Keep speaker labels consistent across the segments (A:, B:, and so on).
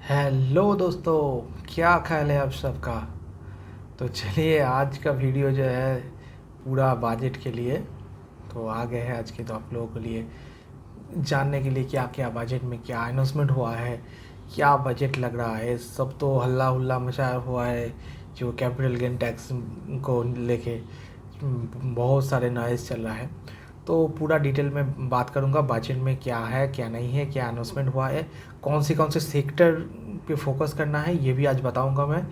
A: Hello दोस्तों, क्या ख्याल है आप सबका। तो चलिए आज का वीडियो जो है पूरा बजट के लिए तो आ गए हैं आज के। तो आप लोगों के लिए जानने के लिए क्या क्या बजट में क्या अनाउंसमेंट हुआ है, क्या बजट लग रहा है। सब तो हल्ला हुल्ला मचा हुआ है जो कैपिटल गेन टैक्स को लेके बहुत सारे नॉइज़ चल रहा है। तो पूरा डिटेल में बात करूंगा बजट में क्या है क्या नहीं है, क्या अनाउंसमेंट हुआ है, कौन से सेक्टर पे फोकस करना है ये भी आज बताऊंगा मैं,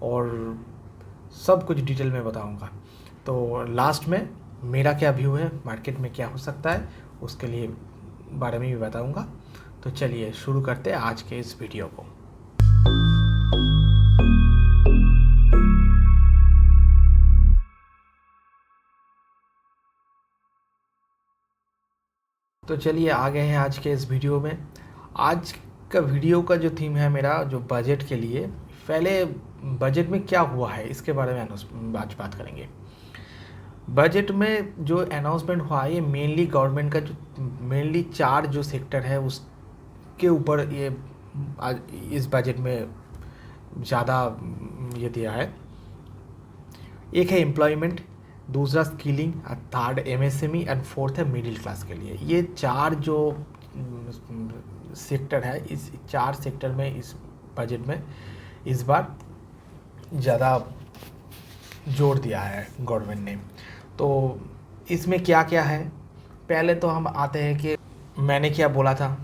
A: और सब कुछ डिटेल में बताऊंगा। तो लास्ट में मेरा क्या व्यू है, मार्केट में क्या हो सकता है उसके लिए बारे में भी बताऊंगा। तो चलिए शुरू करते हैं आज के इस वीडियो को। तो चलिए आ गए हैं आज के इस वीडियो में। आज का वीडियो का जो थीम है मेरा, जो बजट के लिए, पहले बजट में क्या हुआ है इसके बारे में आज बात करेंगे। बजट में जो अनाउंसमेंट हुआ है ये मेनली गवर्नमेंट का जो मेनली 4 जो सेक्टर है उसके ऊपर ये इस बजट में ज़्यादा ये दिया है। एक है एम्प्लॉयमेंट, दूसरा skilling, third MSME and fourth है मिडिल क्लास के लिए। ये 4 जो सेक्टर है, इस 4 सेक्टर में इस बजट में इस बार ज़्यादा जोर दिया है गवर्नमेंट ने। तो इसमें क्या क्या है, पहले तो हम आते हैं कि मैंने क्या बोला था।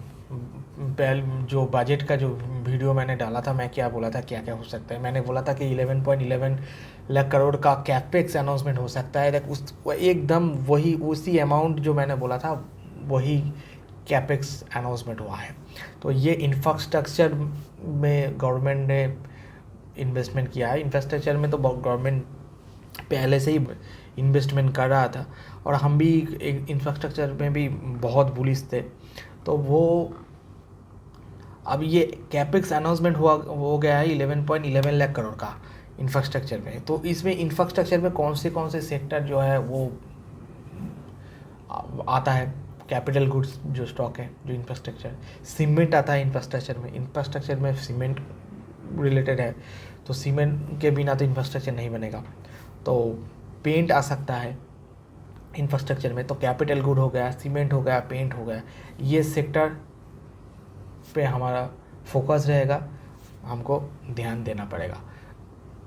A: पहले जो बजट का जो वीडियो मैंने डाला था, मैं क्या बोला था क्या क्या हो सकता है। मैंने बोला था कि 11.11 लाख करोड़ का कैपेक्स अनाउंसमेंट हो सकता है। उस एकदम वही उसी अमाउंट जो मैंने बोला था वही कैपेक्स अनाउंसमेंट हुआ है। तो ये इंफ्रास्ट्रक्चर में गवर्नमेंट ने इन्वेस्टमेंट किया है। इंफ्रास्ट्रक्चर में तो गवर्नमेंट पहले से ही इन्वेस्टमेंट कर रहा था और हम भी इंफ्रास्ट्रक्चर में भी बहुत बुलिश थे। तो वो अब ये कैपेक्स अनाउंसमेंट हो गया है 11.11 लाख करोड़ का इंफ्रास्ट्रक्चर में। तो इसमें इंफ्रास्ट्रक्चर में कौन से सेक्टर जो है वो आता है। कैपिटल गुड्स जो स्टॉक है, जो इंफ्रास्ट्रक्चर, सीमेंट आता है इंफ्रास्ट्रक्चर में सीमेंट रिलेटेड है। तो सीमेंट के बिना तो इंफ्रास्ट्रक्चर नहीं बनेगा। तो पेंट आ सकता है इंफ्रास्ट्रक्चर में। तो कैपिटल गुड हो गया, सीमेंट हो गया, पेंट हो गया, ये सेक्टर पे हमारा फोकस रहेगा, हमको ध्यान देना पड़ेगा।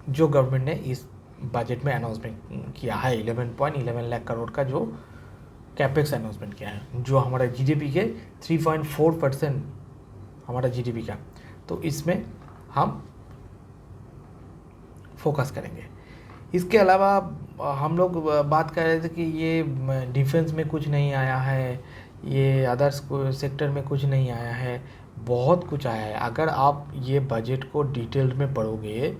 A: जो गवर्नमेंट ने इस बजट में अनाउंसमेंट किया है 11.11 लाख करोड़ का जो कैपेक्स अनाउंसमेंट किया है, जो हमारा जीडीपी के 3.4% हमारा जीडीपी का। तो इसमें हम फोकस करेंगे। इसके अलावा हम लोग बात कर रहे थे कि ये डिफेंस में कुछ नहीं आया है, ये अदर्स सेक्टर में कुछ नहीं आया है, बहुत कुछ आया है। अगर आप ये बजट को डिटेल में पढ़ोगे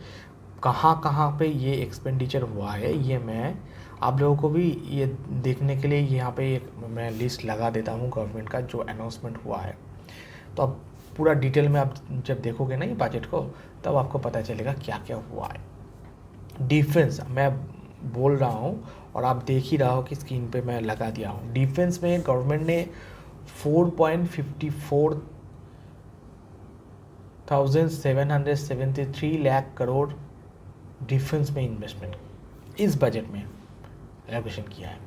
A: कहाँ कहाँ पे ये एक्सपेंडिचर हुआ है, ये मैं आप लोगों को भी ये देखने के लिए यहाँ पे एक मैं लिस्ट लगा देता हूँ गवर्नमेंट का जो अनाउंसमेंट हुआ है। तो अब पूरा डिटेल में आप जब देखोगे ना ये बजट को, तब आपको पता चलेगा क्या क्या हुआ है। डिफेंस मैं बोल रहा हूँ और आप देख ही रहा हो कि स्क्रीन पे मैं लगा दिया हूँ। डिफेंस में गवर्नमेंट ने 4.54,773 लाख करोड़ डिफेंस में इन्वेस्टमेंट इस बजट में एलोकेशन किया है।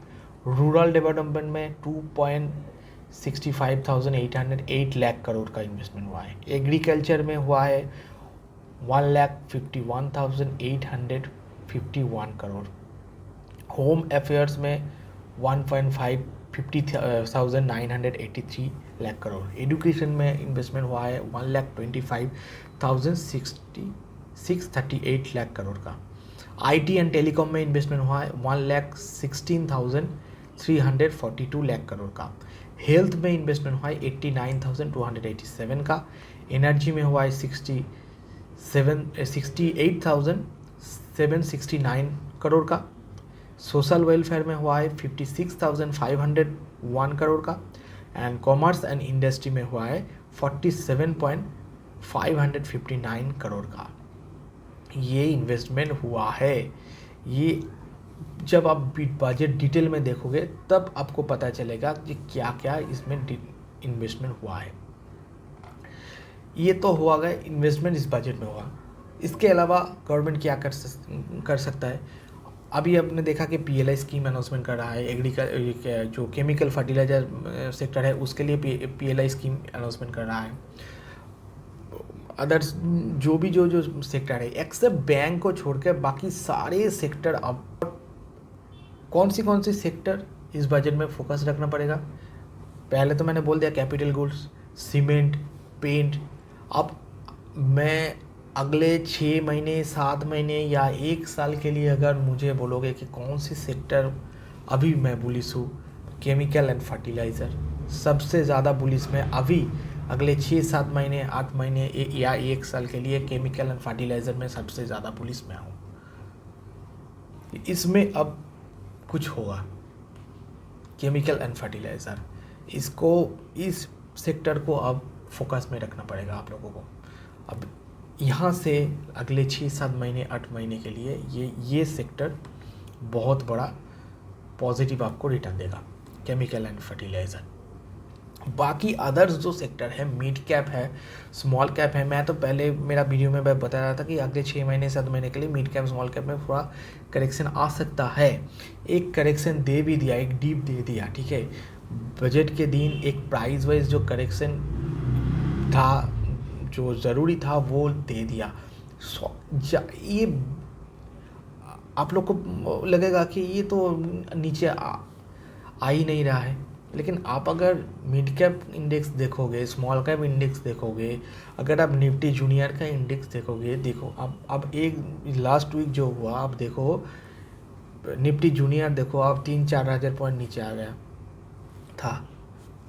A: रूरल डेवलपमेंट में 2,65,808 लाख करोड़ का इन्वेस्टमेंट हुआ है। एग्रीकल्चर में हुआ है 1,51,851 करोड़। होम अफेयर्स में 1,50,983 लाख करोड़। एजुकेशन में इन्वेस्टमेंट हुआ है 1,25,638 लाख करोड़ का। आईटी एंड टेलीकॉम में इन्वेस्टमेंट हुआ है 1,16,342 लाख करोड़ का। हेल्थ में इन्वेस्टमेंट हुआ है 89,287 का। एनर्जी में हुआ है 68,769 करोड़ का। सोशल वेलफेयर में हुआ है 56,501 करोड़ का। एंड कॉमर्स एंड इंडस्ट्री में हुआ है 47,559 करोड़ का। ये इन्वेस्टमेंट हुआ है। ये जब आप बजट डिटेल में देखोगे तब आपको पता चलेगा कि क्या क्या इसमें इन्वेस्टमेंट हुआ है। ये तो हुआ गया इन्वेस्टमेंट इस बजट में हुआ। इसके अलावा गवर्नमेंट क्या कर सकता है? अभी आपने देखा कि पीएलआई स्कीम अनाउंसमेंट कर रहा है, जो केमिकल फर्टिलाइजर सेक्टर है उसके लिए पीएलआई स्कीम अनाउंसमेंट कर रहा है। अदर्स जो सेक्टर है एक्सेप्ट बैंक को छोड़कर बाकी सारे सेक्टर, अब कौन सी सेक्टर इस बजट में फोकस रखना पड़ेगा? पहले तो मैंने बोल दिया कैपिटल गुड्स, सीमेंट, पेंट। अब मैं अगले 6 महीने, 7 महीने या 1 साल के लिए अगर मुझे बोलोगे कि कौन सी सेक्टर अभी मैं बुलिश हूँ, केमिकल एंड फर्टिलाइज़र सबसे ज़्यादा बुलिश में अभी अगले 6-7 महीने, 8 महीने या 1 साल के लिए केमिकल एंड फर्टिलाइज़र में सबसे ज़्यादा बुलिश में हूँ। इसमें अब कुछ होगा, केमिकल एंड फर्टिलाइज़र, इस सेक्टर को अब फोकस में रखना पड़ेगा आप लोगों को। अब यहाँ से अगले 6-7 महीने, 8 महीने के लिए ये सेक्टर बहुत बड़ा पॉजिटिव आपको रिटर्न देगा, केमिकल एंड फर्टिलाइज़र। बाकी अदर्स जो सेक्टर है, मिड कैप है, स्मॉल कैप है, मैं तो पहले मेरा वीडियो में मैं बता रहा था कि अगले 6 महीने 7 महीने के लिए मिड कैप स्मॉल कैप में थोड़ा करेक्शन आ सकता है। एक करेक्शन दे भी दिया, एक डीप दे दिया, ठीक है। बजट के दिन एक प्राइस वाइज जो करेक्शन था, जो ज़रूरी था, वो दे दिया। ये आप लोग को लगेगा कि ये तो नीचे आ ही नहीं रहा है, लेकिन आप अगर मिड कैप इंडेक्स देखोगे, स्मॉल कैप इंडेक्स देखोगे, अगर आप निफ्टी जूनियर का इंडेक्स देखोगे, देखो अब एक लास्ट वीक जो हुआ, आप देखो निफ्टी जूनियर देखो, आप 3-4 हज़ार पॉइंट नीचे आ गया था,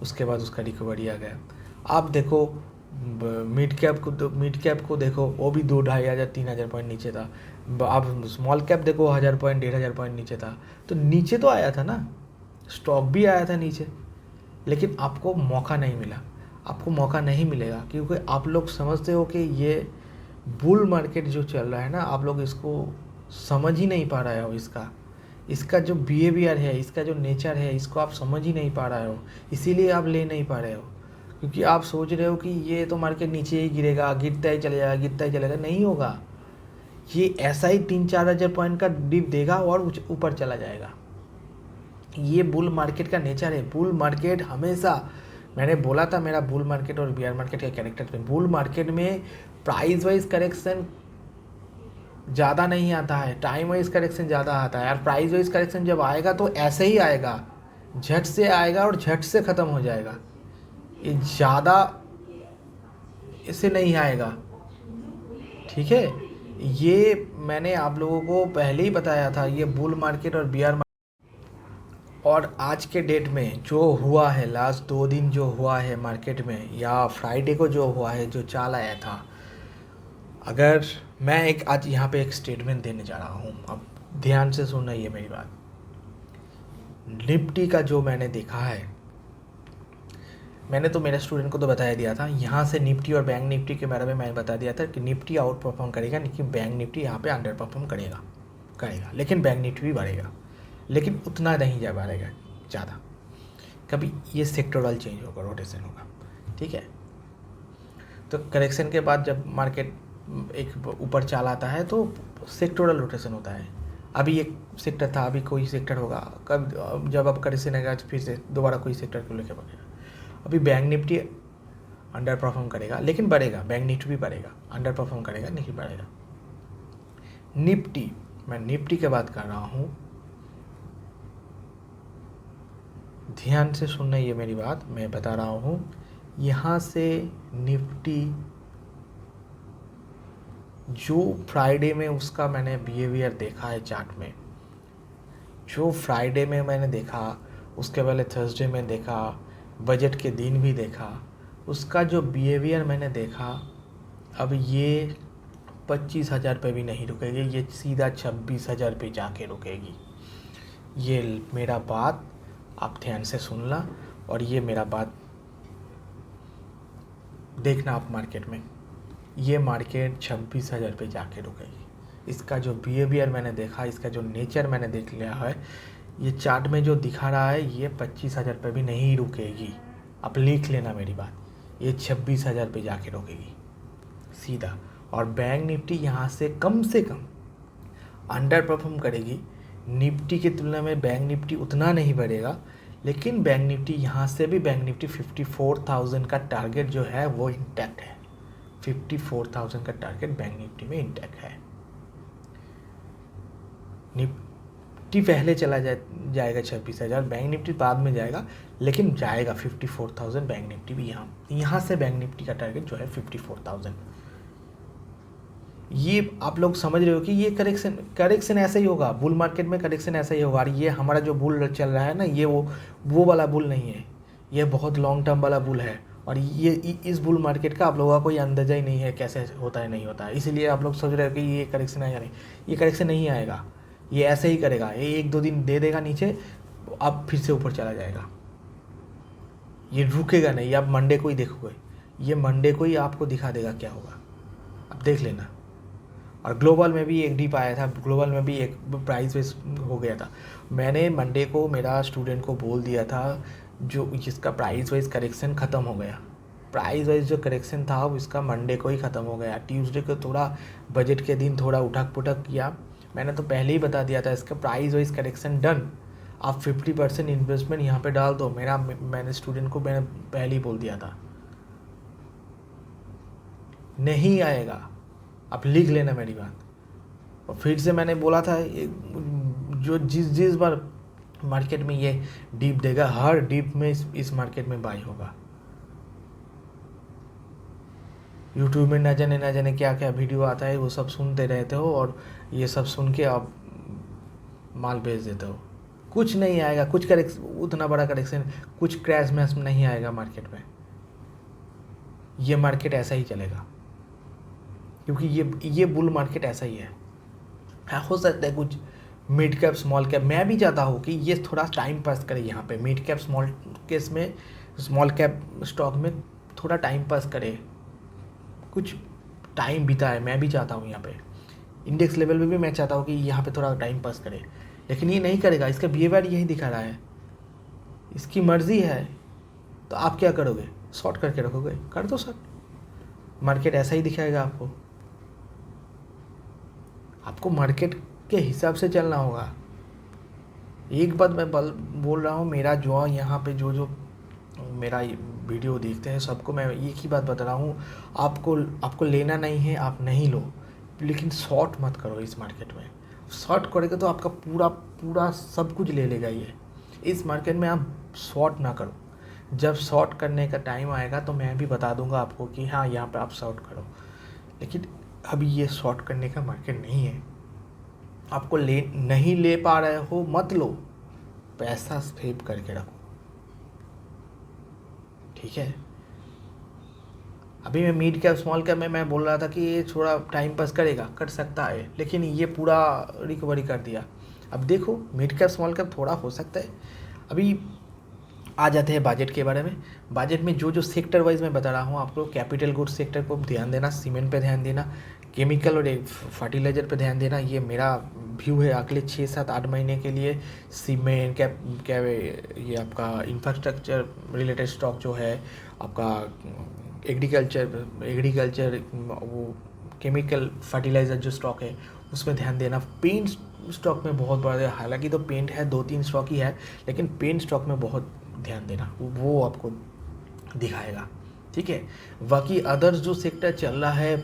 A: उसके बाद उसका रिकवरी आ गया। आप देखो मिड कैप को देखो, वो भी 2-2.5 हज़ार 3 हज़ार पॉइंट नीचे था। आप स्मॉल कैप देखो, 1000 पॉइंट 1500 पॉइंट नीचे था। तो नीचे तो आया था ना, स्टॉक भी आया था नीचे, लेकिन आपको मौका नहीं मिला। आपको मौका नहीं मिलेगा क्योंकि आप लोग समझते हो कि ये बुल मार्केट जो चल रहा है ना, आप लोग इसको समझ ही नहीं पा रहे हो। इसका जो बिहेवियर है, इसका जो नेचर है, इसको आप समझ ही नहीं पा रहे हो, इसीलिए आप ले नहीं पा रहे हो। क्योंकि आप सोच रहे हो कि ये तो मार्केट नीचे ही गिरेगा, गिरता ही चलेगा। नहीं होगा, ये ऐसा ही 3-4 हज़ार पॉइंट का डिप देगा और ऊपर चला जाएगा। ये बुल मार्केट का नेचर है। बुल मार्केट हमेशा, मैंने बोला था मेरा बुल मार्केट और बियर मार्केट का कैरेक्टर में, बुल मार्केट में प्राइस वाइज करेक्शन ज़्यादा नहीं आता है, टाइम वाइज करेक्शन ज़्यादा आता है। और प्राइस वाइज करेक्शन जब आएगा तो ऐसे ही आएगा, झट से आएगा और झट से ख़त्म हो जाएगा। ये ज़्यादा इससे नहीं आएगा, ठीक है। ये मैंने आप लोगों को पहले ही बताया था, ये बुल मार्केट और बियर मार्केट। और आज के डेट में जो हुआ है, लास्ट 2 दिन जो हुआ है मार्केट में, या फ्राइडे को जो हुआ है, जो चाल आया था, अगर मैं आज यहाँ पे एक स्टेटमेंट देने जा रहा हूँ, अब ध्यान से सुनना ये मेरी बात। निफ्टी का जो मैंने देखा है, मैंने तो मेरे स्टूडेंट को तो बताया दिया था, यहाँ से निफ्टी और बैंक निफ्टी के बारे में मैंने बता दिया था कि निफ्टी आउट परफॉर्म करेगा, लेकिन बैंक निफ्टी यहाँ पे अंडर परफॉर्म करेगा, लेकिन बैंक निफ्टी भी बढ़ेगा, लेकिन उतना नहीं जा पाएगा ज़्यादा। कभी ये सेक्टोरल चेंज होगा, रोटेशन होगा, ठीक है। तो करेक्शन के बाद जब मार्केट एक ऊपर चाल आता है तो सेक्टोरल रोटेशन होता है। अभी एक सेक्टर था, अभी कोई सेक्टर होगा, कब जब अब करेक्शन आएगा फिर से दोबारा कोई सेक्टर को लेकर बढ़ेगा। अभी बैंक निफ्टी अंडर परफॉर्म करेगा लेकिन बढ़ेगा, बैंक निफ्टी भी बढ़ेगा, अंडर परफॉर्म करेगा नहीं बढ़ेगा। निफ्टी, मैं निफ्टी की बात कर रहा हूँ, ध्यान से सुनना ये मेरी बात, मैं बता रहा हूँ। यहाँ से निफ्टी जो फ्राइडे में उसका मैंने बिहेवियर देखा है चार्ट में, जो फ्राइडे में मैंने देखा, उसके पहले थर्सडे में देखा, बजट के दिन भी देखा, उसका जो बिहेवियर मैंने देखा, अब ये 25,000 पे भी नहीं रुकेगी, ये सीधा 26,000 पे जाके रुकेगी। ये मेरा बात आप ध्यान से सुनना, और ये मेरा बात देखना आप मार्केट में, ये मार्केट 26,000 पे जाके रुकेगी। इसका जो बिहेवियर मैंने देखा, इसका जो नेचर मैंने देख लिया है, ये चार्ट में जो दिखा रहा है, ये 25,000 पे भी नहीं रुकेगी। आप लिख लेना मेरी बात, ये 26,000 पे जाके रोकेगी सीधा। और बैंक निफ्टी यहाँ से कम अंडर परफॉर्म करेगी। निफ्टी की तुलना में बैंक निफ्टी उतना नहीं बढ़ेगा, लेकिन बैंक निफ्टी यहाँ से भी बैंक निफ्टी 54,000 का टारगेट जो है वो इंटैक्ट है। 54,000 का टारगेट बैंक निफ्टी में इंटैक्ट है। निफ्टी पहले चला जाएगा 26,000, बैंक निफ्टी बाद में जाएगा, लेकिन जाएगा 54,000 बैंक निफ्टी भी। यहाँ से बैंक निफ्टी का टारगेट जो है 54,000। ये आप लोग समझ रहे हो कि ये करेक्शन ऐसा ही होगा। बुल मार्केट में करेक्शन ऐसा ही होगा। और ये हमारा जो बुल चल रहा है ना, ये वो वाला बुल नहीं है, ये बहुत लॉन्ग टर्म वाला बुल है। और ये इस बुल मार्केट का आप लोगों का कोई अंदाजा ही नहीं है कैसे होता है नहीं होता है। इसीलिए आप लोग सोच रहे हो कि ये करेक्शन आएगा, नहीं, ये करेक्शन नहीं आएगा। ये ऐसे ही करेगा, ये 1-2 दिन दे देगा नीचे, अब फिर से ऊपर चला जाएगा। ये रुकेगा नहीं। आप मंडे को ही देखोगे, ये मंडे को ही आपको दिखा देगा क्या होगा, अब देख लेना। और ग्लोबल में भी एक डिप आया था, ग्लोबल में भी एक प्राइस वेस हो गया था। मैंने मंडे को मेरा स्टूडेंट को बोल दिया था जो जिसका प्राइस वाइज करेक्शन ख़त्म हो गया। प्राइस वाइज जो करेक्शन था उसका मंडे को ही ख़त्म हो गया। ट्यूसडे को थोड़ा बजट के दिन थोड़ा उठक पुठक किया। मैंने तो पहले ही बता दिया था इसका प्राइस वाइज करेक्शन डन। आप 50% इन्वेस्टमेंट यहाँ पे डाल दो। मैंने स्टूडेंट को मैंने पहले ही बोल दिया था, नहीं आएगा। आप लिख लेना मेरी बात। और फिर से मैंने बोला था जो जिस बार मार्केट में ये डीप देगा, हर डीप में इस मार्केट में बाई होगा। यूट्यूब में न जाने क्या क्या वीडियो आता है, वो सब सुनते रहते हो और ये सब सुन के आप माल बेच देते हो। कुछ नहीं आएगा, कुछ करेक्शन, उतना बड़ा करेक्शन, कुछ क्रैश मैश नहीं आएगा मार्केट में। ये मार्केट ऐसा ही चलेगा, क्योंकि ये बुल मार्केट ऐसा ही है। हो सकता है कुछ मिड कैप स्मॉल कैप, मैं भी चाहता हूँ कि ये थोड़ा टाइम पास करे यहाँ पे। Mid cap small cap stock में थोड़ा टाइम पास करे, कुछ टाइम बिताए। मैं भी चाहता हूँ यहाँ पे इंडेक्स लेवल पे भी मैं चाहता हूँ कि यहाँ पे थोड़ा टाइम पास करे, लेकिन ये नहीं करेगा। इसका बिहेवियर यही दिखा रहा है, इसकी मर्जी है। तो आप क्या करोगे? शॉर्ट करके रखोगे? कर दो शॉर्ट। मार्केट ऐसा ही दिखाएगा आपको। आपको मार्केट के हिसाब से चलना होगा। एक बात मैं बोल रहा हूँ, मेरा जो यहाँ पे जो मेरा वीडियो देखते हैं सबको मैं एक ही बात बता रहा हूँ, आपको लेना नहीं है आप नहीं लो, लेकिन शॉर्ट मत करो इस मार्केट में। शॉर्ट करोगे तो आपका पूरा सब कुछ ले लेगा ये। इस मार्केट में आप शॉर्ट ना करो। जब शॉर्ट करने का टाइम आएगा तो मैं भी बता दूंगा आपको कि हाँ यहाँ पे आप शॉर्ट करो, लेकिन अभी ये शॉर्ट करने का मार्केट नहीं है। आपको नहीं ले पा रहे हो मत लो, पैसा सेव करके रखो, ठीक है। अभी मैं मिड कैप स्मॉल कैप में मैं बोल रहा था कि ये थोड़ा टाइम पास करेगा, कर सकता है, लेकिन ये पूरा रिकवरी कर दिया। अब देखो मिड कैप स्मॉल कैप थोड़ा हो सकता है। अभी आ जाते हैं बजट के बारे में। बजट में जो सेक्टर वाइज मैं बता रहा हूँ आपको, कैपिटल गुड्स सेक्टर को ध्यान देना, सीमेंट पे ध्यान देना, केमिकल और फर्टिलाइजर पे ध्यान देना। ये मेरा व्यू है अगले 6-7-8 महीने के लिए। सीमेंट क्या ये आपका इंफ्रास्ट्रक्चर रिलेटेड स्टॉक जो है, आपका एग्रीकल्चर वो केमिकल फर्टिलाइज़र जो स्टॉक है उसमें ध्यान देना। पेंट स्टॉक में बहुत बड़ा, हालांकि तो पेंट है 2-3 स्टॉक ही है, लेकिन पेंट स्टॉक में बहुत ध्यान देना, वो आपको दिखाएगा, ठीक है। बाकी अदर्स जो सेक्टर चल रहा है,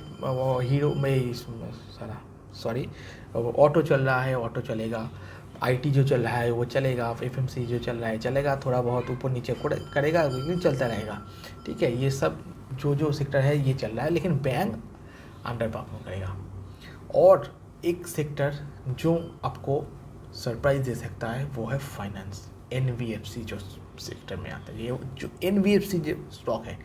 A: हीरो में ऑटो चल रहा है, ऑटो चलेगा। आईटी जो चल रहा है वो चलेगा। एफएमसी जो चल रहा है चलेगा, थोड़ा बहुत ऊपर नीचे करेगा लेकिन चलता रहेगा, ठीक है। ये सब जो सेक्टर है ये चल रहा है, लेकिन बैंक अंडर परफॉर्म करेगा। और एक सेक्टर जो आपको सरप्राइज दे सकता है वो है फाइनेंस। एनबीएफसी जो सेक्टर में आता है, ये जो एनबीएफसी जो स्टॉक है,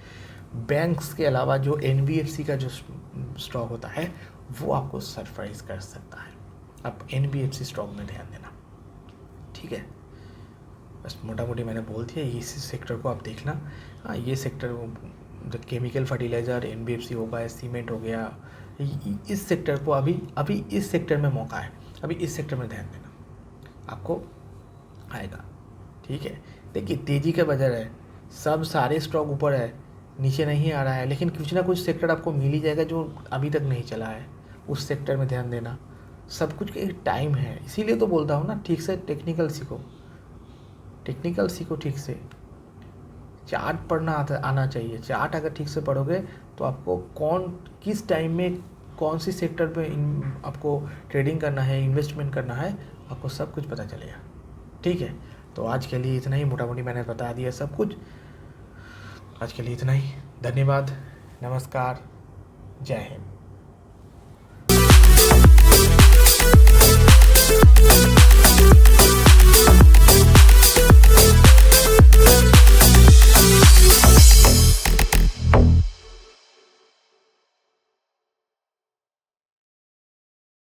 A: बैंक्स के अलावा जो एनबीएफसी का जो स्टॉक होता है वो आपको सरप्राइज कर सकता है। आप एनबीएफसी स्टॉक में ध्यान देना, ठीक है। बस मोटा मोटी मैंने बोल दिया, इसी सेक्टर को आप देखना। हाँ, ये सेक्टर जो केमिकल फर्टिलाइज़र, एनबीएफसी हो गया, सीमेंट हो गया, इस सेक्टर को अभी इस सेक्टर में मौका है, अभी इस सेक्टर में ध्यान देना, आपको आएगा, ठीक है। देखिए तेज़ी का बाजार है, सब सारे स्टॉक ऊपर है, नीचे नहीं आ रहा है, लेकिन कुछ ना कुछ सेक्टर आपको मिल ही जाएगा जो अभी तक नहीं चला है, उस सेक्टर में ध्यान देना। सब कुछ का एक टाइम है, इसीलिए तो बोलता हूँ ना, ठीक से टेक्निकल सीखो, टेक्निकल सीखो ठीक से। चार्ट पढ़ना आना चाहिए। चार्ट अगर ठीक से पढ़ोगे तो आपको किस टाइम में कौन सी सेक्टर पे आपको ट्रेडिंग करना है, इन्वेस्टमेंट करना है, आपको सब कुछ पता चलेगा। ठीक है, तो आज के लिए इतना ही, मोटा मोटी मैंने बता दिया सब कुछ। आज के लिए इतना ही, धन्यवाद, नमस्कार, जय हिंद।